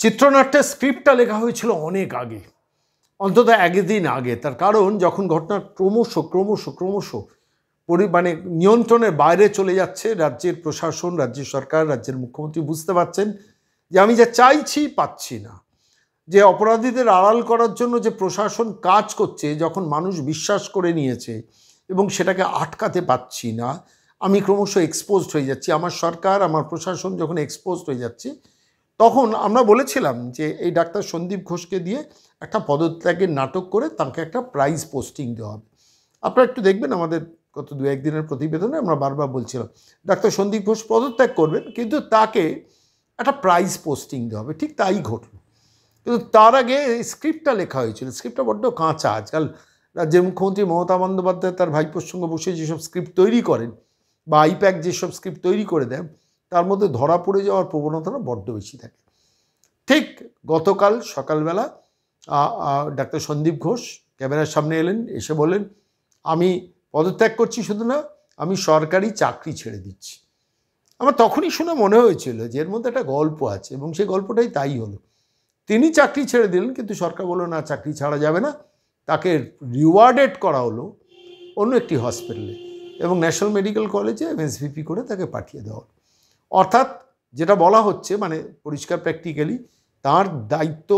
চিত্রনাট্যের স্ক্রিপ্টটা লেখা হয়েছিল অনেক আগে, অন্তত একদিন আগে। তার কারণ যখন ঘটনা ক্রমশ মানে নিয়ন্ত্রণের বাইরে চলে যাচ্ছে, রাজ্যের প্রশাসন, রাজ্যের সরকার, রাজ্যের মুখ্যমন্ত্রী বুঝতে পারছেন যে আমি যা চাইছি পাচ্ছি না, যে অপরাধীদের আড়াল করার জন্য যে প্রশাসন কাজ করছে, যখন মানুষ বিশ্বাস করে নিয়েছে এবং সেটাকে আটকাতে পারছি না, আমি ক্রমশ এক্সপোজড হয়ে যাচ্ছি, আমার সরকার, আমার প্রশাসন যখন এক্সপোজড হয়ে যাচ্ছে, তখন আমরা বলেছিলাম যে এই ডাক্তার সন্দীপ ঘোষকে দিয়ে একটা পদত্যাগের নাটক করে তাকে একটা প্রাইজ পোস্টিং দেওয়া হবে। আপনারা একটু দেখবেন আমাদের গত 2-1 দিনের প্রতিবেদনে আমরা বারবার বলছিলাম ডাক্তার সন্দীপ ঘোষ পদত্যাগ করবেন, কিন্তু তাকে একটা প্রাইজ পোস্টিং দেওয়া হবে। ঠিক তাই ঘটল। কিন্তু তার আগে স্ক্রিপ্টটা লেখা হয়েছিল। স্ক্রিপ্টটা বড্ড কাঁচা। আজকাল রাজ্যের মুখ্যমন্ত্রী মমতা বন্দ্যোপাধ্যায় তার ভাইপোর সঙ্গে বসে যেসব স্ক্রিপ্ট তৈরি করেন বা আইপ্যাক যেসব স্ক্রিপ্ট তৈরি করে দেন, তার মধ্যে ধরা পড়ে যাওয়ার প্রবণতাটা বড্ড বেশি থাকে। ঠিক গতকাল সকালবেলা ডাক্তার সন্দীপ ঘোষ ক্যামেরার সামনে এলেন, এসে বলেন আমি পদত্যাগ করছি, শুধু না আমি সরকারি চাকরি ছেড়ে দিচ্ছি। আমার তখনই শুনে মনে হয়েছিল যে এর মধ্যে একটা গল্প আছে, এবং সেই গল্পটাই তাই হলো। তিনি চাকরি ছেড়ে দিলেন, কিন্তু সরকার বলল না, চাকরি ছাড়া যাবে না, তাকে রিওয়ার্ডেড করা হলো অন্য একটি হসপিটালে এবং ন্যাশনাল মেডিকেল কলেজে এমএসভিপি করে তাকে পাঠিয়ে দেওয়া হলো। অর্থাৎ যেটা বলা হচ্ছে, মানে পরিষ্কার প্র্যাকটিক্যালি তার দায়িত্ব,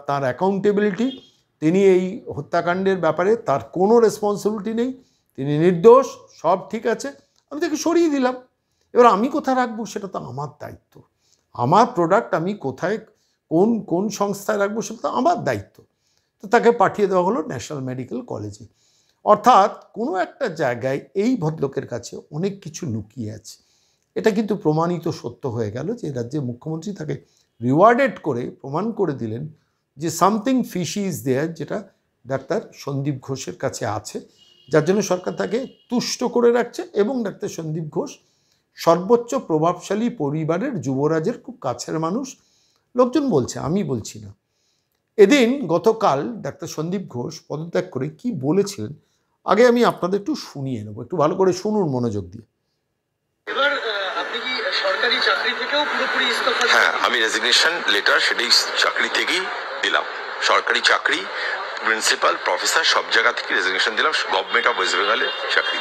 তার অ্যাকাউন্টেবিলিটি, তিনি এই হত্যাকাণ্ডের ব্যাপারে তার কোনো রেসপন্সিবিলিটি নেই, তিনি নির্দোষ, সব ঠিক আছে, আমি তাকে সরিয়ে দিলাম। এবার আমি কোথায় রাখবো সেটা তো আমার দায়িত্ব, আমার প্রোডাক্ট আমি কোথায় কোন সংস্থায় রাখবো সেটা তো আমার দায়িত্ব। তো তাকে পাঠিয়ে দেওয়া হলো ন্যাশনাল মেডিকেল কলেজে। অর্থাৎ কোনো একটা জায়গায় এই ভদ্রলোকের কাছে অনেক কিছু লুকিয়ে আছে। এটা কিন্তু প্রমাণিত সত্য হয়ে গেল যে রাজ্যের মুখ্যমন্ত্রী তাকে রিওয়ার্ডেড করে প্রমাণ করে দিলেন যে সামথিং ফিশি ইজ দেয়ার, যেটা ডাক্তার সন্দীপ ঘোষের কাছে আছে, যার জন্য সরকার তাকে তুষ্ট করে রাখছে। এবং ডাক্তার সন্দীপ ঘোষ সর্বোচ্চ প্রভাবশালী পরিবারের যুবরাজের খুব কাছের মানুষ, লোকজন বলছে, আমি বলছি না। এদিন গতকাল ডাক্তার সন্দীপ ঘোষ পদত্যাগ করে কি বলেছিলেন আগে আমি আপনাদের একটু শুনিয়ে নেব, একটু ভালো করে শুনুন মনোযোগ দিয়ে। এবার আপনি কি সরকারি চাকরি থেকেও পুরোপুরি ইস্তফা? হ্যাঁ, আমি রেজিগনেশন লেটার সেটাই চাকরি থেকেই দিলাম। সরকারি চাকরি, প্রিন্সিপাল, প্রফেসর সব জায়গা থেকে রেজিগনেশন দিলাম, গভর্নমেন্ট অফ ওয়েস্ট বেঙ্গলের চাকরি।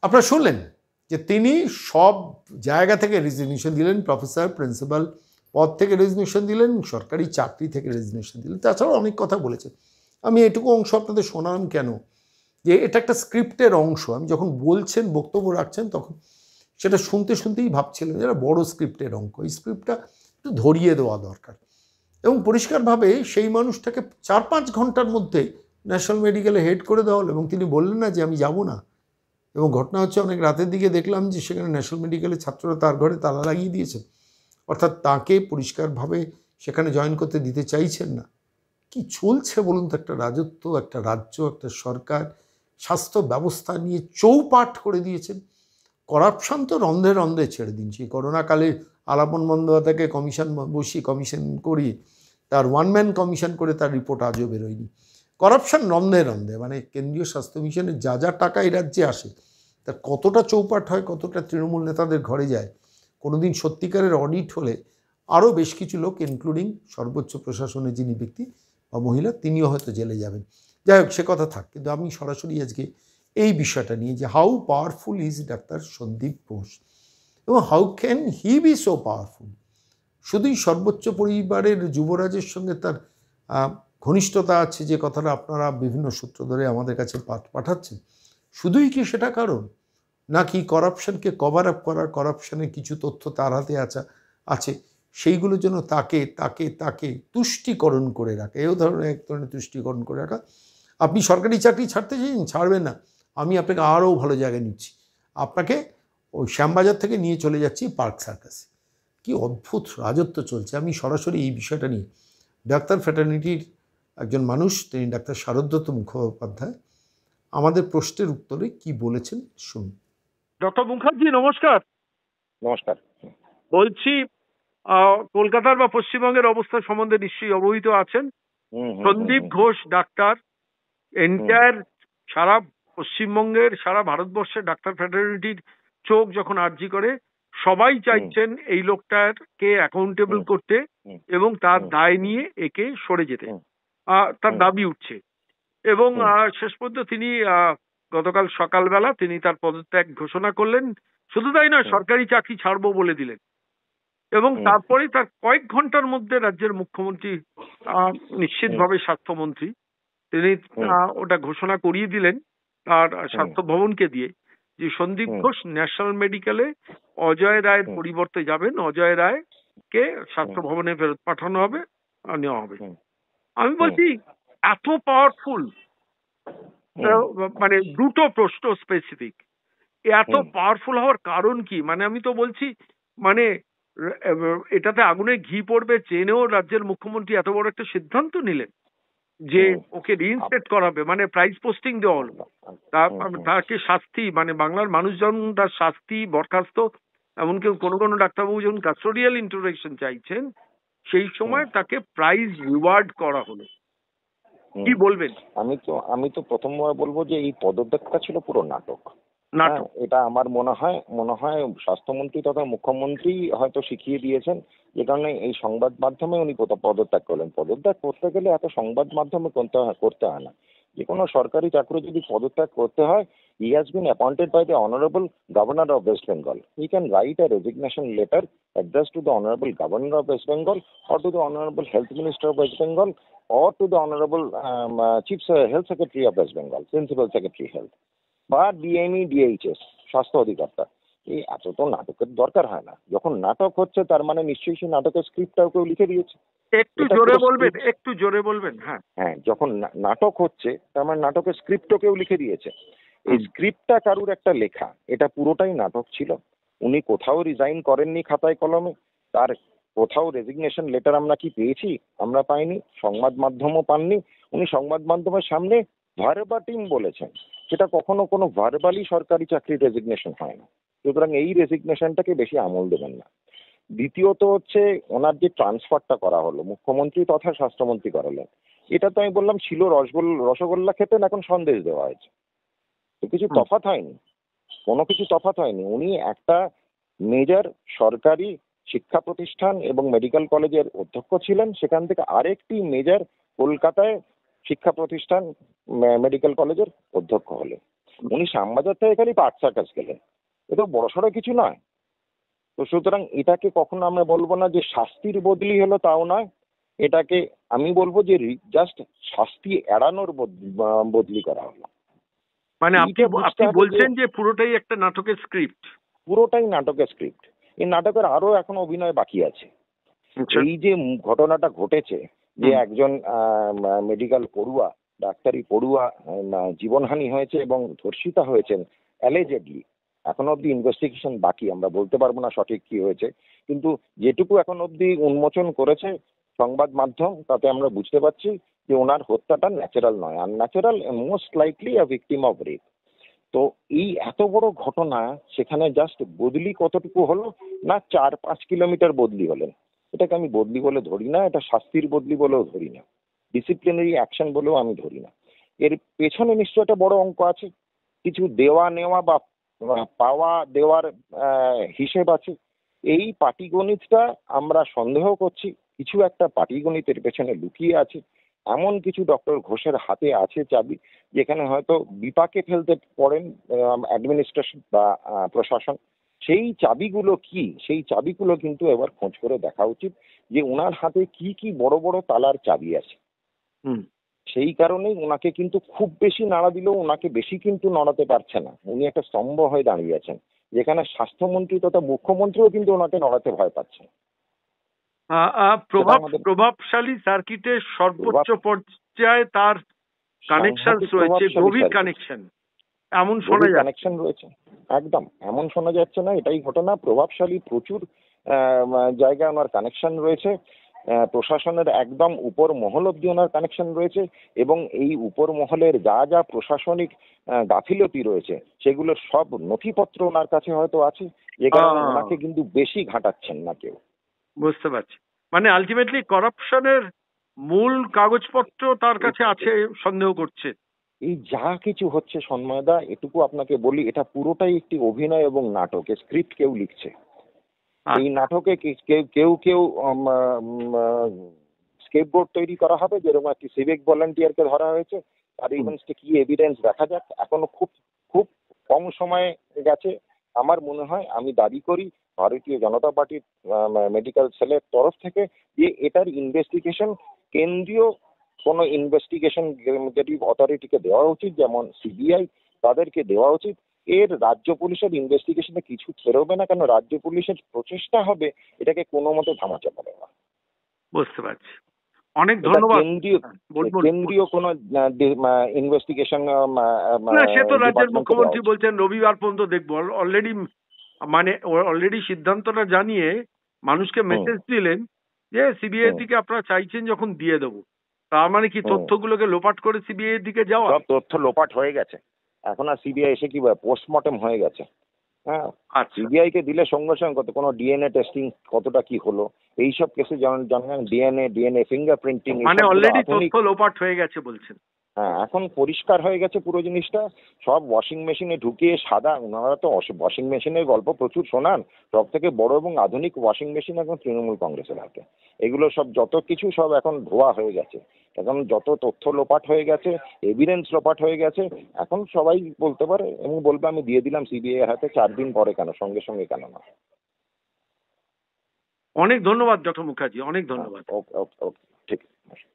আপনারা শুনলেন যে তিনি সব জায়গা থেকে রেজিগনেশন দিলেন, প্রফেসর, প্রিন্সিপাল পদ থেকে রেজিগনেশন দিলেন, সরকারি চাকরি থেকে রেজিগনেশন দিলেন। তাছাড়াও অনেক কথা বলেছেন। আমি এটুকু অংশ আপনাদের শোনালাম কেন, যে এটা একটা স্ক্রিপ্টের অংশ। আমি যখন বলছেন, বক্তব্য রাখছেন, তখন সেটা শুনতেই ভাবছিলাম যে এটা বড় স্ক্রিপ্টের অঙ্ক, এই স্ক্রিপ্টটা একটু ধরিয়ে দেওয়া দরকার। এবং পরিষ্কারভাবে সেই মানুষটাকে 4-5 ঘন্টার মধ্যে ন্যাশনাল মেডিকেলে হেড করে দেওয়া হলো, এবং তিনি বললেন না যে আমি যাব না। এবং ঘটনা হচ্ছে অনেক রাতের দিকে দেখলাম যে সেখানে ন্যাশনাল মেডিকেলের ছাত্ররা তার ঘরে তালা লাগিয়ে দিয়েছেন, অর্থাৎ তাকে পরিষ্কারভাবে সেখানে জয়েন করতে দিতে চাইছেন না। কি চলছে বলুন তো, একটা রাজত্ব, একটা রাজ্য, একটা সরকার স্বাস্থ্য ব্যবস্থা নিয়ে চৌপাট করে দিয়েছেন। করাপশান তো রন্ধে রন্ধে ছেড়ে দিন। সেই করোনাকালে আলাপন বন্দ্যোপাধ্যায়কে কমিশন করিয়ে তার ওয়ানম্যান কমিশন করে তার রিপোর্ট আজও বেরোয়নি। করাপশান রন্ধে রন্ধে, মানে কেন্দ্রীয় স্বাস্থ্য মিশনের যা টাকা এই রাজ্যে আসে তার কতটা চৌপাট হয়, কতটা তৃণমূল নেতাদের ঘরে যায়। কোনোদিন সত্যিকারের অডিট হলে আরও বেশ কিছু লোক, ইনক্লুডিং সর্বোচ্চ প্রশাসনের যিনি ব্যক্তি বা মহিলা, তিনিও হয়তো জেলে যাবেন। যাই হোক, সে কথা থাক। কিন্তু আমি সরাসরি আজকে এই বিষয়টা নিয়ে, যে how powerful is doctor Sandip Ghosh এবং how can he be so powerful. শুধুই সর্বোচ্চ পরিবারের যুবরাজের সঙ্গে তার ঘনিষ্ঠতা আছে, যে কথাটা আপনারা বিভিন্ন সূত্র ধরে আমাদের কাছে পাঠাচ্ছেন, শুধুই কি সেটা কারণ, নাকি করাপশনকে কভার আপ করার, করাপশনের কিছু তথ্য তার হাতে আছে, সেইগুলোর জন্য তাকে তুষ্টিকরণ করে রাখা, এক ধরনের তুষ্টিকরণ করে রাখা। আপনি সরকারি চাকরি ছাড়তে চাইছেন, ছাড়বেন না, আমি আপনাকে আরও ভালো জায়গায় নিচ্ছি, আপনাকে ওই শ্যামবাজার থেকে নিয়ে চলে যাচ্ছি পার্ক সার্কাসে। কি অদ্ভুত রাজত্ব চলছে। আমি সরাসরি এই বিষয়টা নিয়ে ডাক্তার ফ্র্যাটার্নিটির একজন মানুষ, তিনি ডাক্তার শারদত্ত মুখোপাধ্যায়, আমাদের প্রশ্নের উত্তরে কি বলেছেন শুনুন। ডক্টর মুখার্জি নমস্কার। নমস্কার। বলছি, কলকাতার বা পশ্চিমবঙ্গের অবস্থা সম্বন্ধে নিশ্চয়ই অবহিত আছেন। সন্দীপ ঘোষ ডাক্তার, এন্টায়ার সারা পশ্চিমবঙ্গের, সারা ভারতবর্ষের ডাক্তার ফ্র্যাটার্নিটির চোখ যখন আর্জি করে, সবাই চাইছেন এই লোকটাকে অ্যাকাউন্টেবল করতে এবং তার দায় নিয়ে একে সরে যেতে, তার দাবি উঠছে। এবং শেষ পর্যন্ত তিনি গতকাল সকালবেলা তিনি তার পদত্যাগ ঘোষণা করলেন। শুধু তাই নয়, সরকারি চাকরি ছাড়বো বলে দিলেন। এবং তারপরে তার কয়েক ঘন্টার মধ্যে রাজ্যের মুখ্যমন্ত্রী, নিশ্চিতভাবে স্বাস্থ্যমন্ত্রী, তিনি ওটা ঘোষণা করিয়ে দিলেন তার স্বাস্থ্য ভবনকে দিয়ে যে সন্দীপ ঘোষ ন্যাশনাল মেডিকেলে অজয় রায়ের পরিবর্তে যাবেন, অজয় রায়কে স্বাস্থ্য ভবনে ফেরত পাঠানো হবে, নেওয়া হবে। আমি বলছি এত পাওয়ারফুল, মানে দুটো প্রশ্ন স্পেসিফিক, এত পাওয়ারফুল হওয়ার কারণ কি? মানে আমি তো বলছি, মানে এটাতে আগুনে ঘি পড়বে জেনেও রাজ্যের মুখ্যমন্ত্রী এত বড় একটা সিদ্ধান্ত নিলেন যে ওকে রিইনস্টেট করাবে, মানে প্রাইজ পোস্টিং দেওয়া হলো, তাকে শাস্তি, মানে বাংলার মানুষজন তার শাস্তি, বরখাস্ত, এমনকি কোনো কোনো ডাক্তারবাবু যখন কাস্টোডিয়াল ইন্টারভেনশন চাইছেন সেই সময় তাকে প্রাইজ রিওয়ার্ড করা হলো। কি বলবেন? আমি তো প্রথমবার বলবো যে এই পদত্যাগটা ছিল পুরো নাটক। এটা আমার মনে হয় স্বাস্থ্যমন্ত্রী তথা মুখ্যমন্ত্রী হয়তো শিখিয়ে দিয়েছেন, যে কারণে এই সংবাদ মাধ্যমে উনি পদত্যাগ করলেন। পদত্যাগ করতে গেলে এত সংবাদ মাধ্যমে করতে হয় না। যে কোনো সরকারি চাকরি যদি পদত্যাগ করতে হয়, he has been appointed by the honorable governor of West Bengal. He can write a resignation letter addressed to the honorable governor of West Bengal, or to the honorable health minister of West Bengal, or to the honorable chief health secretary of West Bengal, principal secretary health, বা DME DHS স্বাস্থ্য অধিকর্তা। এই এত তো নাটকের দরকার হয় না। যখন নাটক হচ্ছে তার মানে নিশ্চয়ই সেই নাটকের স্ক্রিপ্টটাও কেউ লিখে দিয়েছে। একটু জোরে বলবেন, একটু জোরে বলবেন। হ্যাঁ, যখন নাটক হচ্ছে তার মানে নাটকের স্ক্রিপ্টও কেউ লিখে দিয়েছে। এই স্ক্রিপ্টটা কারুর একটা লেখা, এটা পুরোটাই নাটক ছিল। উনি কোথাও রিজাইন করেননি খাতায় কলমে, তার কোথাও রেজিগনেশন লেটার আমরা কি পেয়েছি? আমরা পাইনি, সংবাদ মাধ্যমও পাননি। উনি সংবাদ মাধ্যমের সামনে ভার্বাটিম বলেছেন, সেটা কখনো কোনো ভার্বালি সরকারি চাকরির রেজিগনেশন হয় না। সুতরাং এই রেজিগনেশনটাকে বেশি আমল দেবেন না। দ্বিতীয়ত হচ্ছে ওনার যে ট্রান্সফারটা করা হলো, মুখ্যমন্ত্রী তথা স্বাস্থ্যমন্ত্রী করালেন, এটা তো আমি বললাম ছিল রসগোল্লা খেতেন, এখন সন্দেশ দেওয়া হয়েছে। তো কিছু তফাৎ হয়নি, কোনো কিছু তফাৎ হয়নি। উনি একটা মেজর সরকারি শিক্ষা প্রতিষ্ঠান এবং মেডিকেল কলেজের অধ্যক্ষ ছিলেন, সেখান থেকে আরেকটি মেজর কলকাতায় শিক্ষা প্রতিষ্ঠান মেডিকেল কলেজের অধ্যক্ষ হলেন। উনি শ্যামবাজার থেকে খালি পার্ক সার্কাস গেলেন, এটা বড়সড় কিছু নয়। তো সুতরাং এটাকে কখনো আমরা বলবো না যে শাস্তির বদলি হলো, তাও নয়। এটাকে আমি বলবো যে জাস্ট শাস্তি এড়ানোর বদলি করা হলো। মানে আপনি বলছেন যে পুরোটাই একটা নাটকের স্ক্রিপ্ট? পুরোটাই নাটকের স্ক্রিপ্ট। এই নাটকের আরো এখন অভিনয় বাকি আছে। এই যে ঘটনাটা ঘটেছে যে একজন মেডিকেল পড়ুয়া, ডাক্তারি পড়ুয়া জীবনহানি হয়েছে এবং ধর্ষিতা হয়েছেন অ্যালিজেডলি, এখন অব্দি ইনভেস্টিগেশন বাকি, আমরা বলতে পারবো না সঠিক কি হয়েছে, কিন্তু যেটুকু এখন অব্দি উন্মোচন করেছে সংবাদ মাধ্যম, তাতে আমরা বুঝতে পারছি যে ওনার হত্যাটা ন্যাচারাল নয়, unnatural, most likely a victim of rape. তো এই এত বড় ঘটনা, সেখানে জাস্ট বদলি কতটুকু হলো না, 4-5 কিলোমিটার বদলি হলেন। এটাকে আমি বদলি বলে ধরি না, এটা শাস্তির বদলি বলেও ধরি না, ডিসিপ্লিনারি অ্যাকশন বলেও আমি ধরি না। এর পেছনে নিশ্চয় একটা বড় অঙ্ক আছে, কিছু দেওয়া নেওয়া বা পাওয়া দেওয়ার হিসেব আছে। এই পাটিগণিতটা আমরা সন্দেহ করছি, কিছু একটা পাটিগণিতের পেছনে লুকিয়ে আছে। এমন কিছু ডক্টর ঘোষের হাতে আছে চাবি, যেখানে হয়তো বিপাকে ফেলতে পড়েন অ্যাডমিনিস্ট্রেশন বা প্রশাসন। সেই চাবিগুলো কি, সেই চাবিগুলো কিন্তু এবার খোঁজ করে দেখা উচিত যে ওনার হাতে কি কি বড় বড় তালার চাবি আছে। সেই কারণেই ওনাকে কিন্তু খুব বেশি নাড়া দিলেও ওনাকে বেশি কিন্তু নড়াতে পারছে না। উনি একটা স্তম্ভ হয়ে দাঁড়িয়ে আছেন, যেখানে স্বাস্থ্যমন্ত্রী তথা মুখ্যমন্ত্রীও কিন্তু ওনাকে নড়াতে ভয় পাচ্ছেন। প্রভাবশালী সার্কিটের সর্বোচ্চ পর্যায়ে তার কানেকশন রয়েছে, গভীর কানেকশন, এমন শোনা যায়। কানেকশন রয়েছে, একদম এমন শোনা যাচ্ছে না, এটাই ঘটনা। প্রভাবশালী প্রচুর জায়গায় ওনার কানেকশন রয়েছে, প্রশাসনের একদম উপর মহল অব্দি ওনার কানেকশন রয়েছে, এবং এই উপর মহলের যা যা প্রশাসনিক গাফিলতি রয়েছে সেগুলোর সব নথিপত্র ওনার কাছে হয়তো আছে, যে কারণে ওনাকে কিন্তু বেশি ঘাটাচ্ছেন না কেউ। বুঝতে পারছি, মানে আলটিমেটলি করাপশনের মূল কাগজপত্র তার কাছে আছে সন্দেহ করছে। এই যা কিছু হচ্ছে সন্ময়দা, এটুকু আপনাকে বলি, এটা পুরোটাই একটি অভিনয় এবং নাটক, স্ক্রিপ্ট কেউ লিখছে। এই নাটকে কেউ কেউ স্কেপবোর্ড তৈরি করা হবে, যেরকম একটি সিভিক ভলান্টিয়ারকে ধরা হয়েছে, তার এগেইনস্টে কি এভিডেন্স দেখা যাক। এখনো খুব খুব কম সময় গেছে। আমার মনে হয়, আমি দাবি করি ভারতীয় জনতা পার্টির মেডিকেল সেলের তরফ থেকে যে এটার ইনভেস্টিগেশন কেন্দ্রীয় কোনো ইনভেস্টিগেশন অথরিটিকে দেওয়া উচিত, যেমন সিবিআই, তাদেরকে দেওয়া উচিত। এর রাজ্য পুলিশের ইনভেস্টিগেশনে কিছু বেরোবে না, কেন রাজ্য পুলিশের প্রচেষ্টা হবে এটাকে কোনো মতো থামাচাপা দেওয়া। বুঝতে পারছি, অনেক ধন্যবাদ। কেন্দ্রীয় কোন ইনভেস্টিগেশন, সে তো রাজ্যের মুখ্যমন্ত্রী বলছেন রবিবার পর্যন্ত দেখবো। অলরেডি সিদ্ধান্তটা জানিয়ে মানুষকে মেসেজ দিলেন যে সিবিআই দিকে আপনারা চাইছেন যখন দিয়ে দেবো। তার মানে কি তথ্যগুলোকে লোপাট করে সিবিআই দিকে যাওয়া? সব তথ্য লোপাট হয়ে গেছে, এখন আর সিবিআই এসে কি পোস্টমর্টেম হয়ে গেছে। হ্যাঁ, সিবিআই কে দিলে সঙ্গে সঙ্গে কোনো ডিএনএ টেস্টিং কতটা কি হলো, এইসব কেসে জানেন ডিএনএ ফিঙ্গারপ্রিন্টিং, মানে অলরেডি তথ্য লোপাট হয়ে গেছে বলছেন। হ্যাঁ, এখন পরিষ্কার হয়ে গেছে পুরো জিনিসটা। সব ওয়াশিং মেশিনে ঢুকিয়ে সাদা, ওনারা তো ওয়াশিং মেশিনের গল্প প্রচুর শোনান। সব থেকে বড় এবং আধুনিক ওয়াশিং মেশিন এখন তৃণমূল কংগ্রেসের হাতে। এগুলো সব যত কিছু সব এখন ধোয়া হয়ে গেছে। এখন যত তথ্য লোপাট হয়ে গেছে, এভিডেন্স লোপাট হয়ে গেছে, এখন সবাই বলতে পারে এবং বলবে আমি দিয়ে দিলাম সিবিআই এর হাতে, 4 দিন পরে কেন, সঙ্গে সঙ্গে কেন না। অনেক ধন্যবাদ ডক্টর মুখার্জি, অনেক ধন্যবাদ। ওকে, ঠিক আছে।